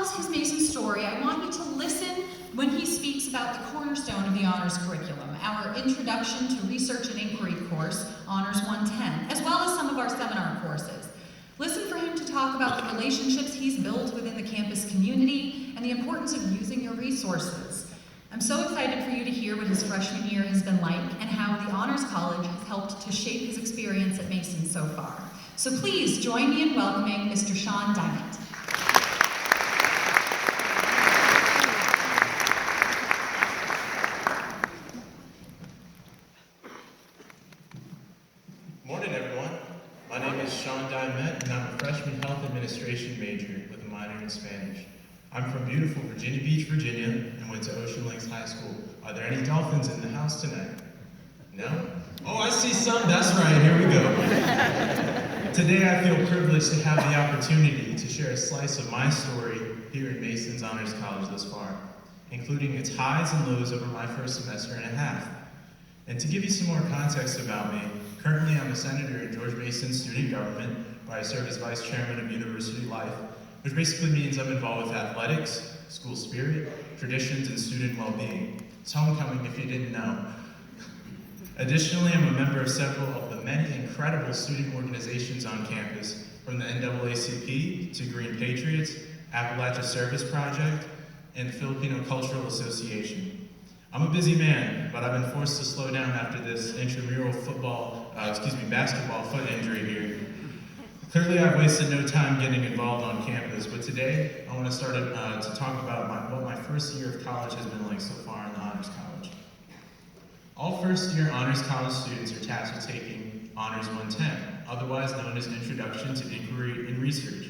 tells his Mason story, I want you to listen when he speaks about the cornerstone of the honors curriculum, our Introduction to Research and Inquiry course, Honors 110, as well as some of our seminar courses. Listen for him to talk about the relationships he's built within the campus community and the importance of using your resources. I'm so excited for you to hear what his freshman year has been like and how the Honors College has helped to shape his experience at Mason so far. So please join me in welcoming Mr. Sean Diment. Morning, everyone. My name is Sean Diment, and I'm a freshman health administration major with a minor in Spanish. I'm from beautiful Virginia Beach, Virginia, and went to Ocean Lakes High School. Are there any dolphins in the house tonight? No? Oh, I see some. That's right. Here we go. Today, I feel privileged to have the opportunity to share a slice of my story here at Mason's Honors College thus far, including its highs and lows over my first semester and a half. And to give you some more context about me, currently I'm a senator in George Mason student government, where I serve as vice chairman of university life, which basically means I'm involved with athletics, school spirit, traditions, and student well-being. It's homecoming if you didn't know. Additionally, I'm a member of several of the many incredible student organizations on campus, from the NAACP to Green Patriots, Appalachia Service Project, and the Filipino Cultural Association. I'm a busy man, but I've been forced to slow down after this intramural basketball foot injury here. Clearly, I've wasted no time getting involved on campus, but today I want to start to talk about what my first year of college has been like so far in the Honors College. All first-year Honors College students are tasked with taking Honors 110, otherwise known as Introduction to Inquiry and Research.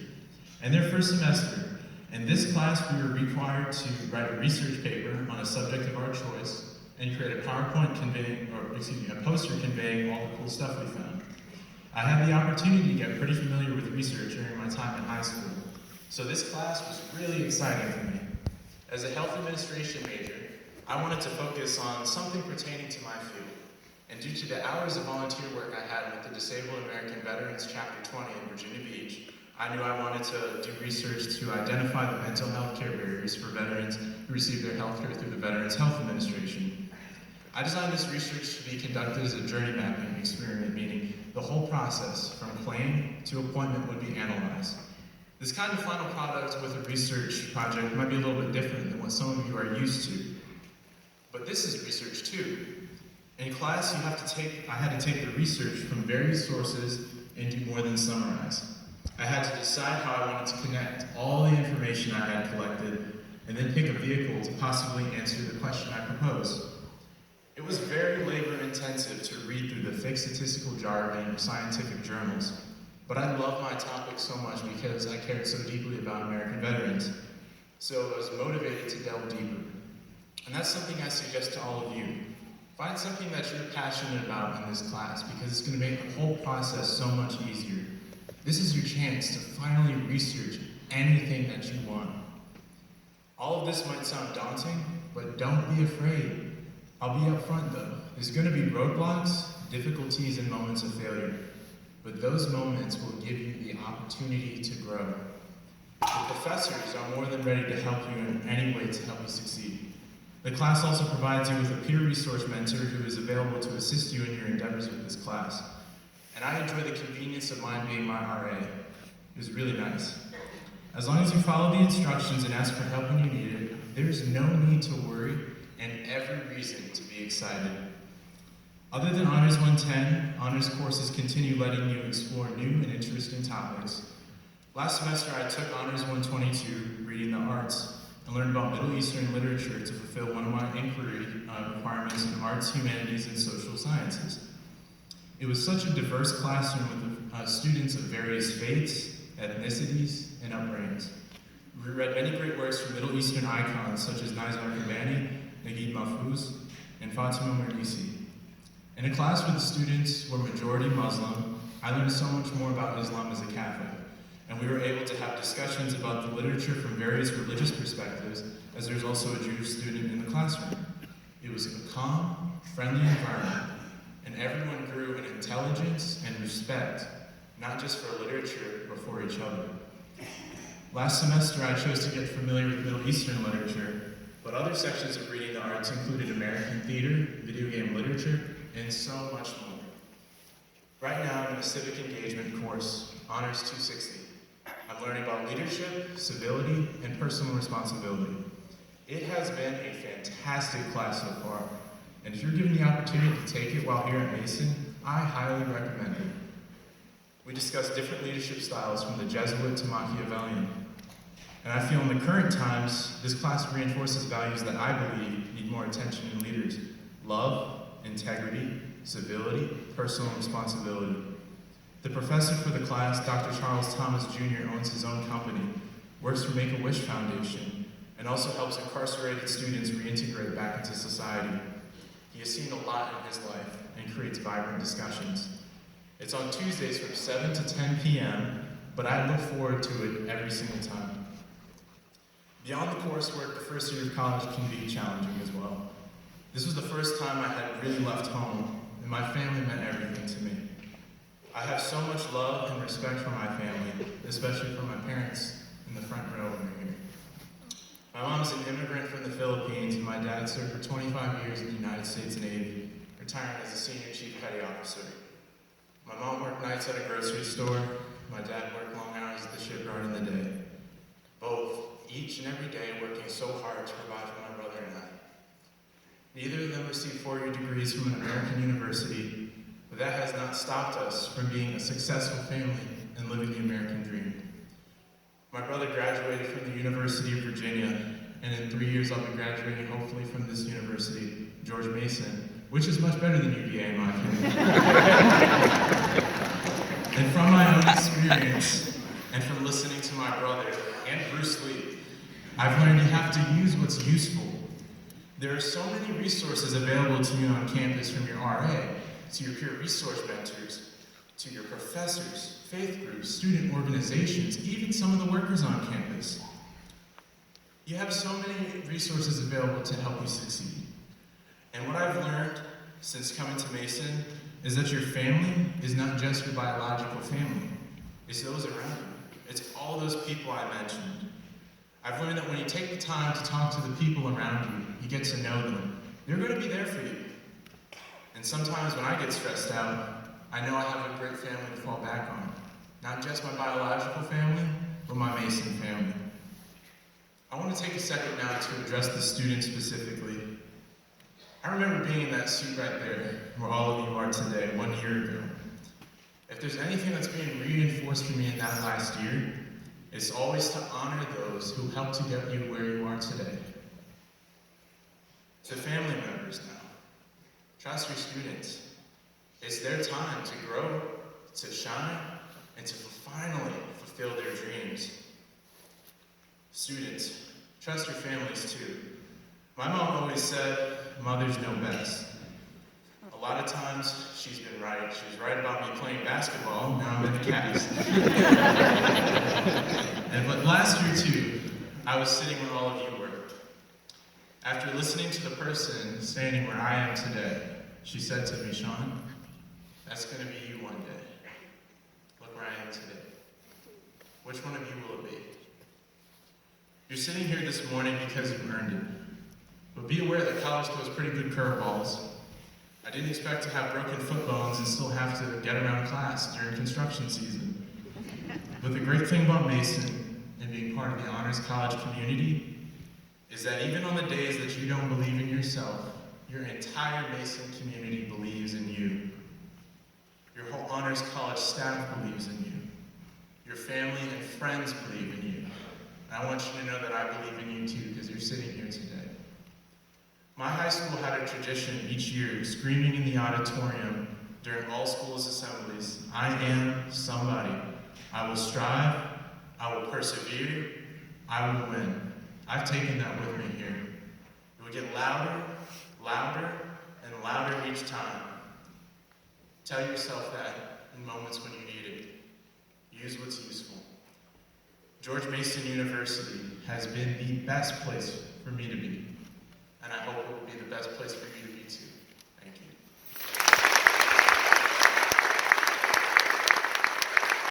In their first semester, in this class, we were required to write a research paper on a subject of our choice and create a poster conveying all the cool stuff we found. I had the opportunity to get pretty familiar with research during my time in high school, so this class was really exciting for me. As a health administration major, I wanted to focus on something pertaining to my field, and due to the hours of volunteer work I had with the Disabled American Veterans Chapter 20 in Virginia Beach, I knew I wanted to do research to identify the mental health care barriers for veterans who receive their health care through the Veterans Health Administration. I designed this research to be conducted as a journey mapping experiment, meaning the whole process, from claim to appointment, would be analyzed. This kind of final product with a research project might be a little bit different than what some of you are used to. But this is research too. In class, I had to take the research from various sources and do more than summarize. I had to decide how I wanted to connect all the information I had collected and then pick a vehicle to possibly answer the question I proposed. It was very labor-intensive to read through the thick statistical jargon of scientific journals, but I love my topic so much because I cared so deeply about American veterans, so I was motivated to delve deeper. And that's something I suggest to all of you. Find something that you're passionate about in this class because it's going to make the whole process so much easier. This is your chance to finally research anything that you want. All of this might sound daunting, but don't be afraid. I'll be upfront though. There's going to be roadblocks, difficulties, and moments of failure, but those moments will give you the opportunity to grow. The professors are more than ready to help you in any way to help you succeed. The class also provides you with a peer resource mentor who is available to assist you in your endeavors with this class. And I enjoy the convenience of mine being my RA. It was really nice. As long as you follow the instructions and ask for help when you need it, there's no need to worry and every reason to be excited. Other than Honors 110, honors courses continue letting you explore new and interesting topics. Last semester, I took Honors 122, Reading the Arts, and learned about Middle Eastern literature to fulfill one of my inquiry requirements in arts, humanities, and social sciences. It was such a diverse classroom with students of various faiths, ethnicities, and upbringings. We read many great works from Middle Eastern icons such as Nizar Qabbani, Naguib Mahfouz, and Fatima Mernissi. In a class where the students were majority Muslim, I learned so much more about Islam as a Catholic, and we were able to have discussions about the literature from various religious perspectives, as there's also a Jewish student in the classroom. It was a calm, friendly environment, and everyone grew in intelligence and respect, not just for literature, but for each other. Last semester, I chose to get familiar with Middle Eastern literature, but other sections of reading the arts included American theater, video game literature, and so much more. Right now, I'm in a civic engagement course, Honors 260. I'm learning about leadership, civility, and personal responsibility. It has been a fantastic class so far, and if you're given the opportunity to take it while here at Mason, I highly recommend it. We discuss different leadership styles from the Jesuit to Machiavellian, and I feel in the current times, this class reinforces values that I believe need more attention in leaders: love, integrity, civility, personal responsibility. The professor for the class, Dr. Charles Thomas Jr., owns his own company, works for Make-A-Wish Foundation, and also helps incarcerated students reintegrate back into society. He has seen a lot in his life and creates vibrant discussions. It's on Tuesdays from 7 to 10 p.m., but I look forward to it every single time. Beyond the coursework, the first year of college can be challenging as well. This was the first time I had really left home, and my family meant everything to me. I have so much love and respect for my family, especially for my parents in the front row over here. My mom's an immigrant from the Philippines, and my dad served for 25 years in the United States Navy, retiring as a senior chief petty officer. My mom worked nights at a grocery store. My dad worked long hours at the shipyard in the day. Both, each and every day, working so hard to provide for my brother and I. Neither of them received four-year degrees from an American university, but that has not stopped us from being a successful family and living the American dream. My brother graduated from the University of Virginia, and in 3 years I'll be graduating hopefully from this university, George Mason, which is much better than UVA in my opinion. And from my own experience, and from listening to my brother and Bruce Lee, I've learned you have to use what's useful. There are so many resources available to you on campus, from your RA, to your peer resource mentors, to your professors, faith groups, student organizations, even some of the workers on campus. You have so many resources available to help you succeed. And what I've learned since coming to Mason is that your family is not just your biological family. It's those around you. It's all those people I mentioned. I've learned that when you take the time to talk to the people around you, you get to know them. They're going to be there for you. And sometimes when I get stressed out, I know I have a great family to fall back on. Not just my biological family, but my Mason family. I want to take a second now to address the students specifically. I remember being in that seat right there, where all of you are today, 1 year ago. If there's anything that's being reinforced for me in that last year, it's always to honor those who helped to get you where you are today. To family members now, trust your students. It's their time to grow, to shine, and to finally fulfill their dreams. Students, trust your families too. My mom always said, mothers know best. A lot of times, she's been right. She was right about me playing basketball, now I'm in the cast. But last year too, I was sitting where all of you were. After listening to the person standing where I am today, she said to me, Sean, that's going to be you one day. Look where I am today. Which one of you will it be? You're sitting here this morning because you earned it. But be aware that college throws pretty good curveballs. I didn't expect to have broken foot bones and still have to get around class during construction season. But the great thing about Mason and being part of the Honors College community is that even on the days that you don't believe in yourself, your entire Mason community believes in you. Your whole Honors College staff believes in you. Your family and friends believe in you. And I want you to know that I believe in you too, because you're sitting here today. My high school had a tradition each year, screaming in the auditorium during all schools assemblies, I am somebody. I will strive, I will persevere, I will win. I've taken that with me here. It will get louder, louder, and louder each time. Tell yourself that in moments when you need it. Use what's useful. George Mason University has been the best place for me to be, and I hope it will be the best place for you to be too.